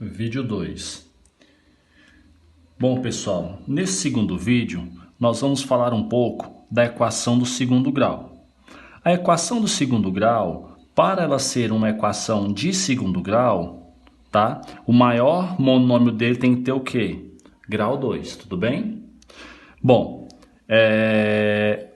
Vídeo 2. Bom, pessoal, nesse segundo vídeo, nós vamos falar um pouco da equação do segundo grau. A equação do segundo grau, para ela ser uma equação de segundo grau, tá? O maior monômio dele tem que ter o quê? Grau 2, tudo bem? Bom,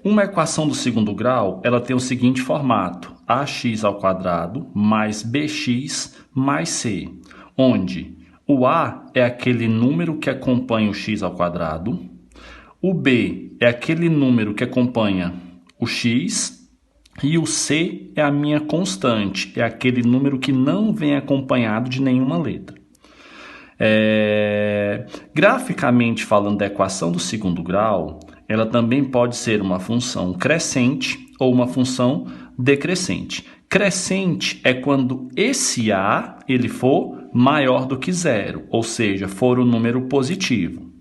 uma equação do segundo grau, ela tem o seguinte formato: ax ao quadrado mais bx mais c, onde o a é aquele número que acompanha o x ao quadrado, o b é aquele número que acompanha o x e o c é a minha constante, é aquele número que não vem acompanhado de nenhuma letra. Graficamente falando da equação do segundo grau, ela também pode ser uma função crescente ou uma função decrescente. Crescente é quando esse a ele for maior do que zero, ou seja, for um número positivo.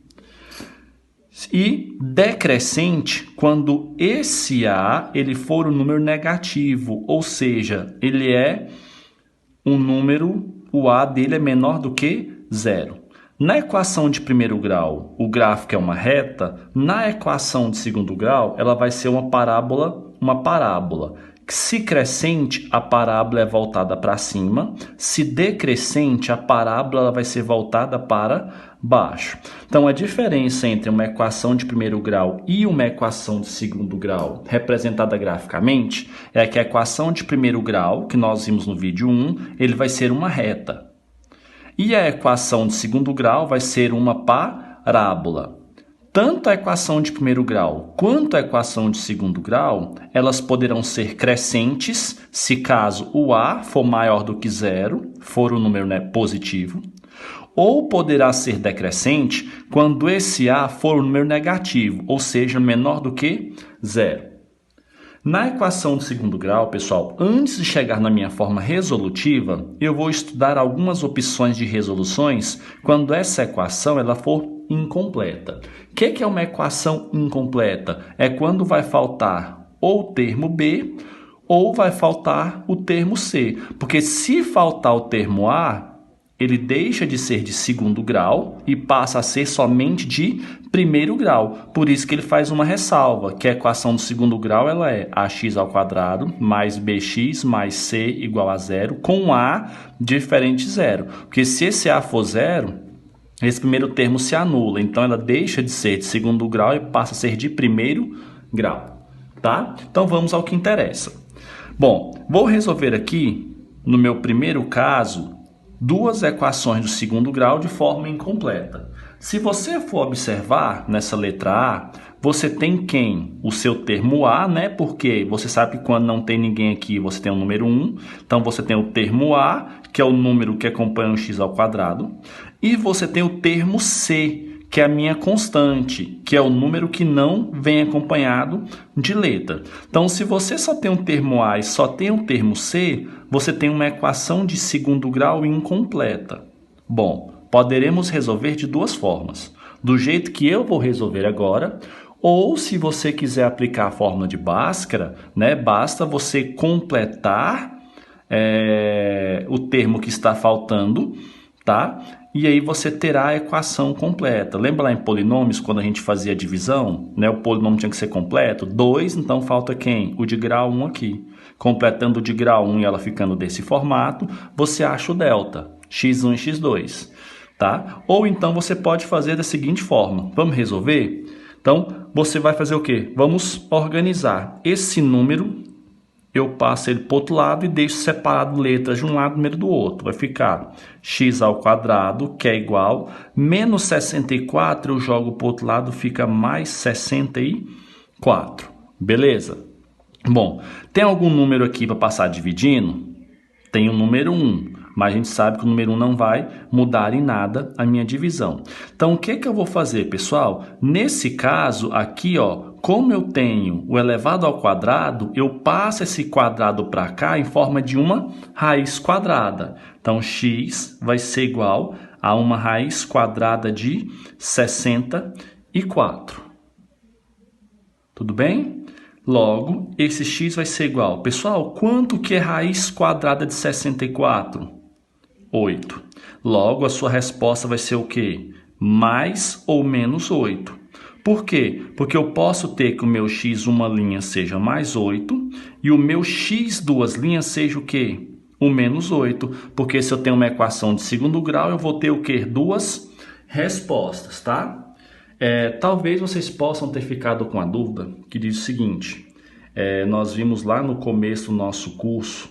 E decrescente quando esse a ele for um número negativo, ou seja, ele é um número, o a dele é menor do que zero. Na equação de primeiro grau, o gráfico é uma reta. Na equação de segundo grau, ela vai ser uma parábola. Se crescente, a parábola é voltada para cima. Se decrescente, a parábola ela vai ser voltada para baixo. Então, a diferença entre uma equação de primeiro grau e uma equação de segundo grau, representada graficamente, é que a equação de primeiro grau, que nós vimos no vídeo 1, ele vai ser uma reta. E a equação de segundo grau vai ser uma parábola. Tanto a equação de primeiro grau quanto a equação de segundo grau, elas poderão ser crescentes se caso o a for maior do que zero, for um número positivo, ou poderá ser decrescente quando esse a for um número negativo, ou seja, menor do que zero. Na equação de segundo grau, pessoal, antes de chegar na minha forma resolutiva, eu vou estudar algumas opções de resoluções quando essa equação ela for incompleta. O que é uma equação incompleta? É quando vai faltar ou o termo B ou vai faltar o termo C. Porque se faltar o termo A, ele deixa de ser de segundo grau e passa a ser somente de primeiro grau. Por isso que ele faz uma ressalva, que a equação do segundo grau ela é ax ao quadrado mais bx mais c igual a zero, com a diferente de zero. Porque se esse a for zero, esse primeiro termo se anula. Então, ela deixa de ser de segundo grau e passa a ser de primeiro grau. Tá? Então, vamos ao que interessa. Bom, vou resolver aqui, no meu primeiro caso, duas equações do segundo grau de forma incompleta. Se você for observar nessa letra A, você tem quem? O seu termo A, né? Porque você sabe que quando não tem ninguém aqui, você tem o número 1. Então, você tem o termo A, que é o número que acompanha o x ao quadrado. E você tem o termo C, que é a minha constante, que é o número que não vem acompanhado de letra. Então, se você só tem um termo A e só tem um termo C, você tem uma equação de segundo grau incompleta. Bom, poderemos resolver de duas formas. Do jeito que eu vou resolver agora, ou se você quiser aplicar a fórmula de Bhaskara, né, basta você completar o termo que está faltando, tá? E aí você terá a equação completa. Lembra lá em polinômios, quando a gente fazia a divisão, né? O polinômio tinha que ser completo? 2, então falta quem? O de grau 1 aqui. Completando o de grau 1 e ela ficando desse formato, você acha o delta, x1 e x2. Tá? Ou então você pode fazer da seguinte forma. Vamos resolver? Então, você vai fazer o quê? Vamos organizar esse número. Eu passo ele para o outro lado e deixo separado letras de um lado e número do outro. Vai ficar x ao quadrado, que é igual, menos 64, eu jogo para o outro lado, fica mais 64. Beleza? Bom, tem algum número aqui para passar dividindo? Tem o número 1, mas a gente sabe que o número 1 não vai mudar em nada a minha divisão. Então, o que eu vou fazer, pessoal? Nesse caso aqui, ó, como eu tenho o elevado ao quadrado, eu passo esse quadrado para cá em forma de uma raiz quadrada. Então, x vai ser igual a uma raiz quadrada de 64. Tudo bem? Logo, esse x vai ser igual. Pessoal, quanto que é raiz quadrada de 64? 8. Logo, a sua resposta vai ser o quê? Mais ou menos 8. Por quê? Porque eu posso ter que o meu x uma linha seja mais 8 e o meu x duas linhas seja o quê? O menos 8. Porque se eu tenho uma equação de segundo grau, eu vou ter o quê? Duas respostas, tá? Talvez vocês possam ter ficado com a dúvida que diz o seguinte. Nós vimos lá no começo do nosso curso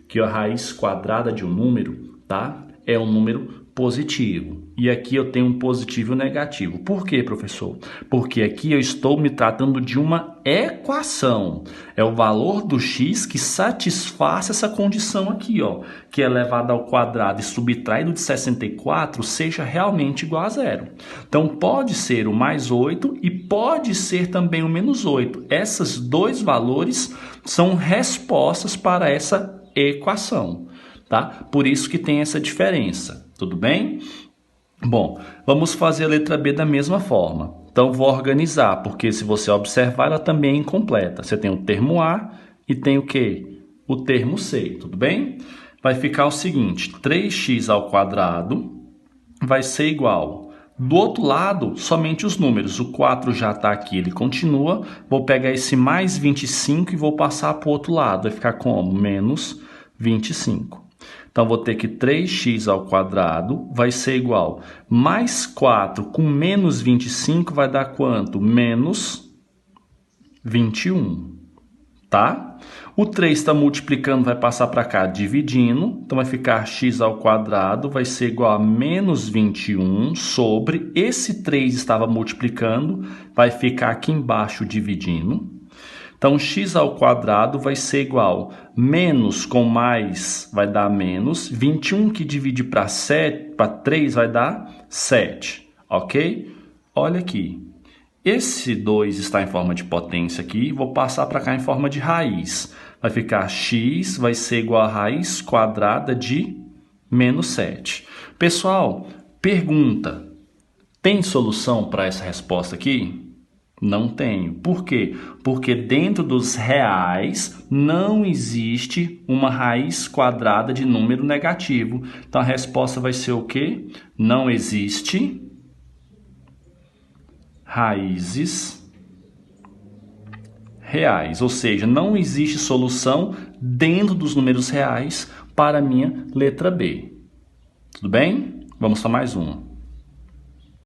que a raiz quadrada de um número, tá? É um número positivo. E aqui eu tenho um positivo e um negativo. Por quê, professor? Porque aqui eu estou me tratando de uma equação. É o valor do x que satisfaz essa condição aqui, ó, que é elevado ao quadrado e subtraído de 64 seja realmente igual a zero. Então, pode ser o mais 8 e pode ser também o menos 8. Esses dois valores são respostas para essa equação, tá? Por isso que tem essa diferença, tudo bem? Bom, vamos fazer a letra B da mesma forma. Então, vou organizar, porque se você observar, ela também é incompleta. Você tem o termo A e tem o quê? O termo C, tudo bem? Vai ficar o seguinte, 3x ao quadrado vai ser igual. Do outro lado, somente os números. O 4 já está aqui, ele continua. Vou pegar esse mais 25 e vou passar para o outro lado. Vai ficar como? Menos 25. Então, vou ter que 3x ao quadrado vai ser igual. Mais 4 com menos 25 vai dar quanto? Menos 21. Tá? O 3 está multiplicando, vai passar para cá dividindo. Então, vai ficar x ao quadrado vai ser igual a menos 21 sobre esse 3 estava multiplicando, vai ficar aqui embaixo dividindo. Então, x ao quadrado vai ser igual menos com mais vai dar menos. 21 que divide para 3 vai dar 7, ok? Olha aqui. Esse 2 está em forma de potência aqui, vou passar para cá em forma de raiz. Vai ficar x vai ser igual a raiz quadrada de menos 7. Pessoal, pergunta, tem solução para essa resposta aqui? Não tenho. Por quê? Porque dentro dos reais não existe uma raiz quadrada de número negativo. Então, a resposta vai ser o quê? Não existe raízes reais. Ou seja, não existe solução dentro dos números reais para a minha letra B. Tudo bem? Vamos para mais uma.